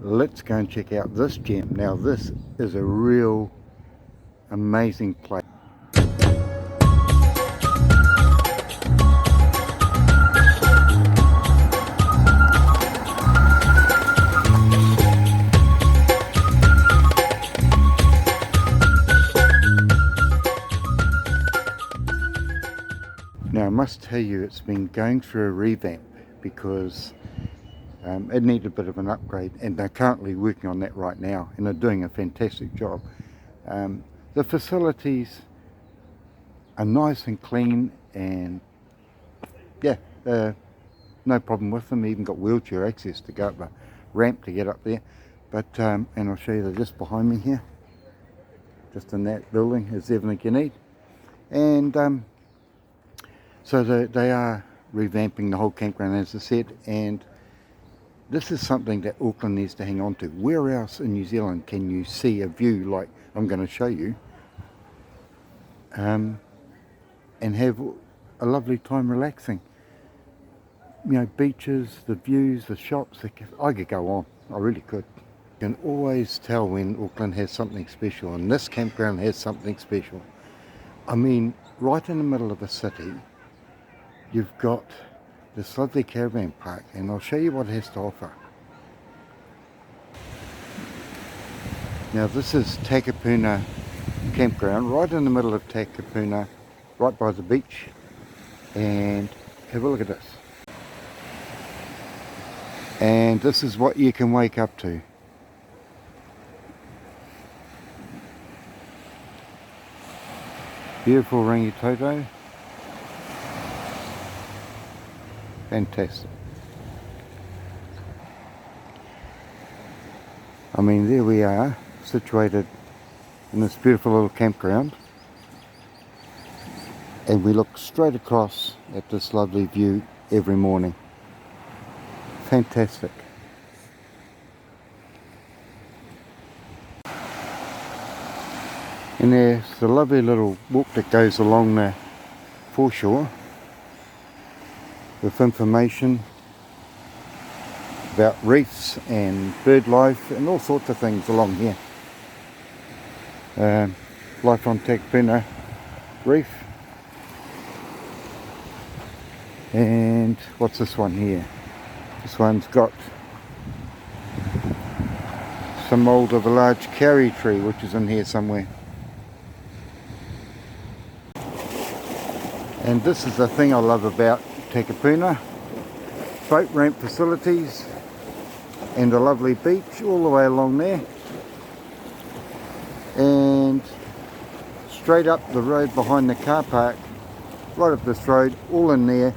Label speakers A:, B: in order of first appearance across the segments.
A: let's go and check out this gem. Now this is a real amazing place. Now I must tell you, it's been going through a revamp because it needed a bit of an upgrade, and they're currently working on that right now, and they're doing a fantastic job. The facilities are nice and clean, and yeah, no problem with them. Even got wheelchair access to go up the ramp to get up there. But and I'll show you, they're just behind me here, just in that building is everything you need. And so they are revamping the whole campground, as I said, and this is something that Auckland needs to hang on to. Where else in New Zealand can you see a view like I'm going to show you, and have a lovely time relaxing? You know, beaches, the views, the shops, I could go on, I really could. You can always tell when Auckland has something special, and this campground has something special. I mean, right in the middle of a city, you've got this lovely caravan park, and I'll show you what it has to offer. Now this is Takapuna Campground, right in the middle of Takapuna, right by the beach, and have a look at this. And this is what you can wake up to. Beautiful Rangitoto. Fantastic. I mean, there we are, situated in this beautiful little campground, and we look straight across at this lovely view every morning. Fantastic. And there's the lovely little walk that goes along the foreshore with information about reefs and bird life and all sorts of things along here. Life on Takapuna Reef. And what's this one here? This one's got some mould of a large karri tree, which is in here somewhere. And this is the thing I love about Takapuna: boat ramp facilities and a lovely beach all the way along there, and straight up the road behind the car park, right up this road, all in there,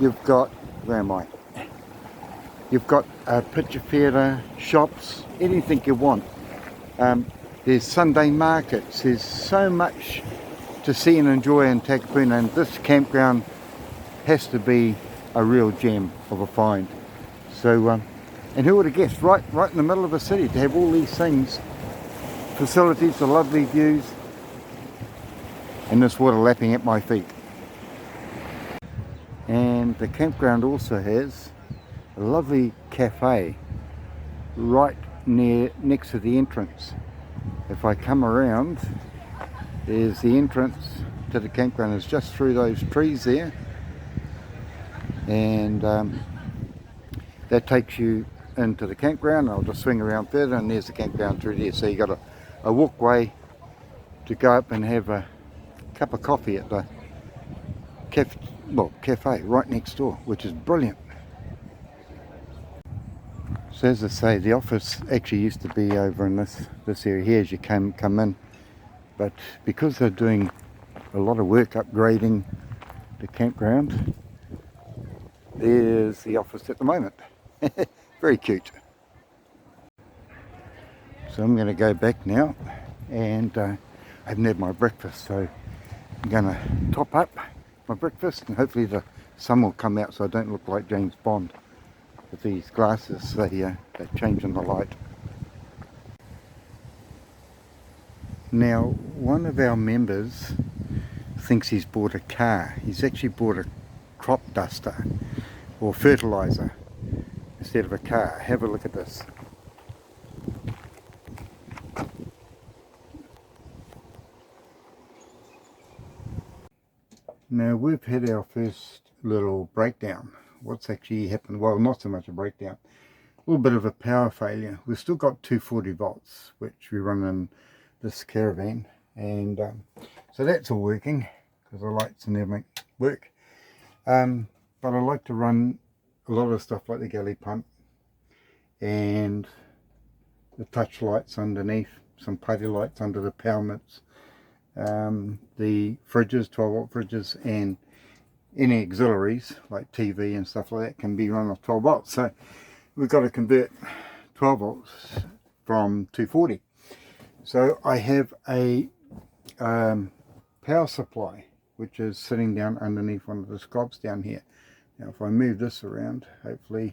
A: you've got, where am I? You've got a picture theatre, shops, anything you want. There's Sunday markets, there's so much to see and enjoy in Takapuna, and this campground has to be a real gem of a find. So, and who would have guessed, right in the middle of a city, to have all these things, facilities, the lovely views, and this water lapping at my feet. And the campground also has a lovely cafe right next to the entrance. If I come around, there's the entrance to the campground. Is just through those trees there, and that takes you into the campground. I'll just swing around further, and there's the campground through there. So you got a walkway to go up and have a cup of coffee at the cafe right next door, which is brilliant. So as I say, the office actually used to be over in this area here as you come in, but because they're doing a lot of work upgrading the campground, there's the office at the moment. Very cute. So I'm going to go back now, and I haven't had my breakfast, so I'm going to top up my breakfast, and hopefully the sun will come out so I don't look like James Bond with these glasses. They change in the light. Now, one of our members thinks he's bought a car. He's actually bought a crop duster or fertilizer. instead of a car. Have a look at this. Now we've had our first little breakdown. What's actually happened? Well, not so much a breakdown, a little bit of a power failure. We've still got 240 volts which we run in this caravan, and so that's all working because the lights and everything work. But I like to run a lot of stuff like the galley pump and the touch lights underneath, some putty lights under the power mitts, the fridges, 12 volt fridges, and any auxiliaries like TV and stuff like that can be run off 12 volts. So we've got to convert 12 volts from 240. So I have a power supply which is sitting down underneath one of the scobs down here. Now if I move this around, hopefully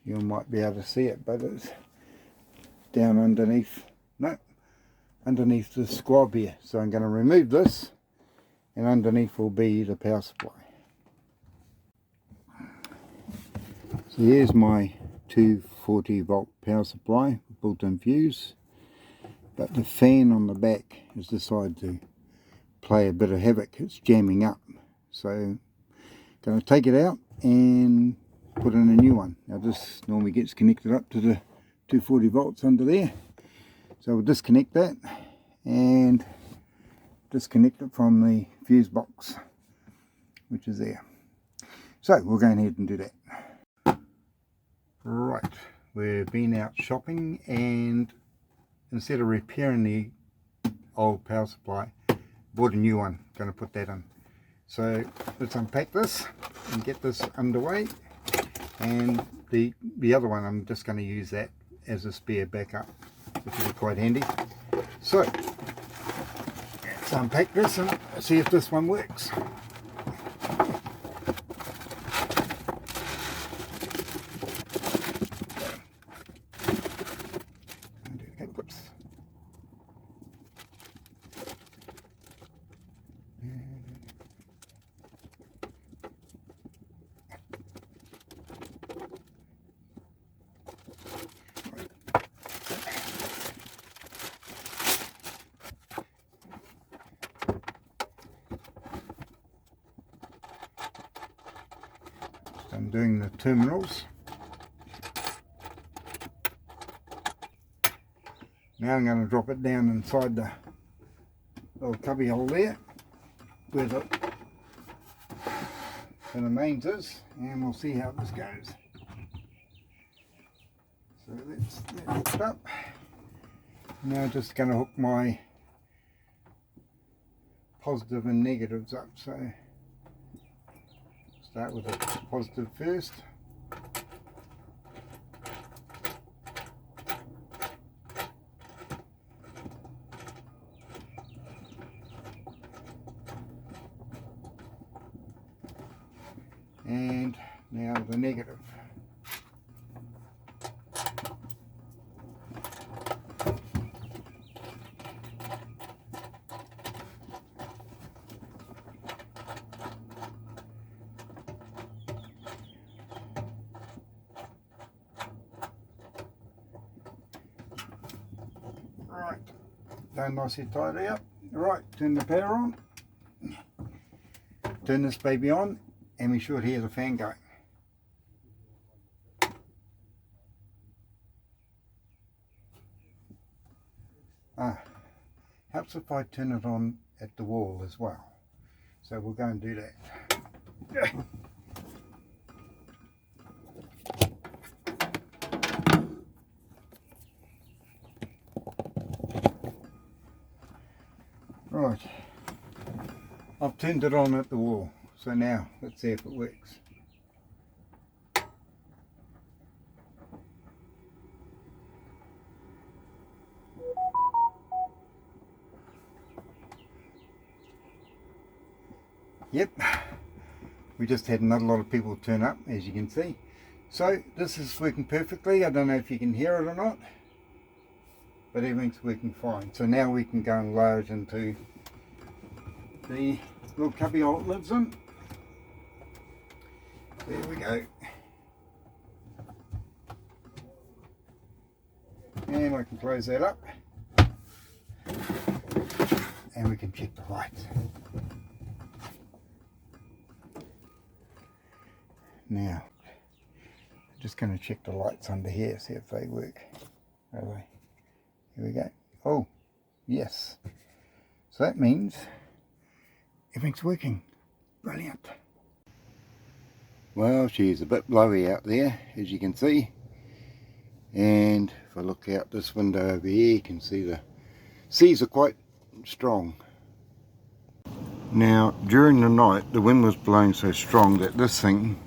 A: you might be able to see it, but it's down underneath, no, underneath the squab here. So I'm going to remove this, and underneath will be the power supply. So here's my 240 volt power supply, built-in fuse, but the fan on the back has decided to play a bit of havoc. It's jamming up, so going to take it out and put in a new one. Now this normally gets connected up to the 240 volts under there, so we'll disconnect that and disconnect it from the fuse box which is there. So we'll go ahead and do that. Right, we've been out shopping, and instead of repairing the old power supply, bought a new one. Going to put that in. So let's unpack this and get this underway, and the other one I'm just going to use that as a spare backup, which will be quite handy. So let's unpack this and see if this one works. I'm doing the terminals. Now I'm going to drop it down inside the little cubby hole there where the mains is, and we'll see how this goes. So that's hooked up. Now just going to hook my positive and negatives up. So start with the positive first. And now the negative. Right, done nicely tidy up. Right, turn the power on. Turn this baby on, and we should hear the fan going. Helps if I turn it on at the wall as well. So we'll go and do that. Right, I've turned it on at the wall, so now let's see if it works. Yep, we just had another lot of people turn up, as you can see. So this is working perfectly. I don't know if you can hear it or not, but everything's working fine. So now we can go and lower it into the little cubby hole it lives in. There we go. And I can close that up. And we can check the lights. Now, just going to check the lights under here, see if they work. Are they? Here we go. Oh, yes. So that means everything's working. Brilliant. Well, she's a bit blowy out there, as you can see. And if I look out this window over here, you can see the seas are quite strong. Now, during the night, the wind was blowing so strong that this thing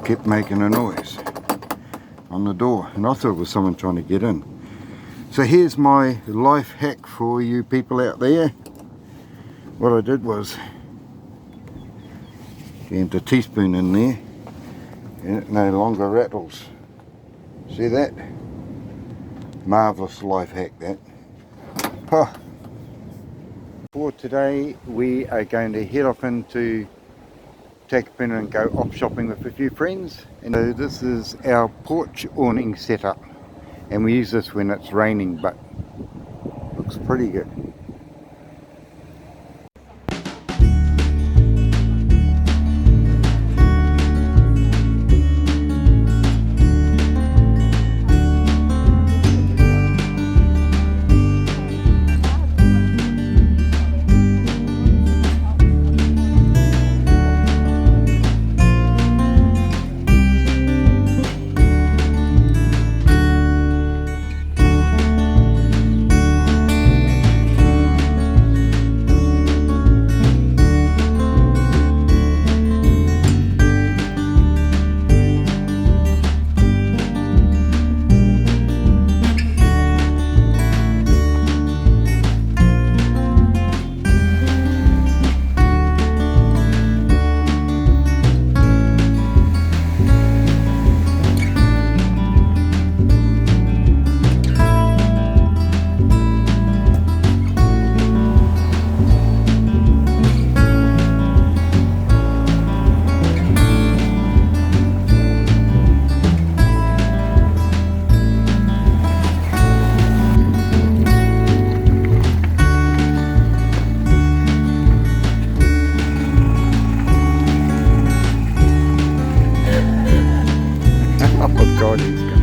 A: kept making a noise on the door, and I thought it was someone trying to get in. So here's my life hack for you people out there. What I did was jammed a teaspoon in there and it no longer rattles. See that? Marvellous life hack, that. Huh. For today we are going to head off into Takapuna and go off shopping with a few friends. And so this is our porch awning setup, and we use this when it's raining, but looks pretty good. Oh God, he's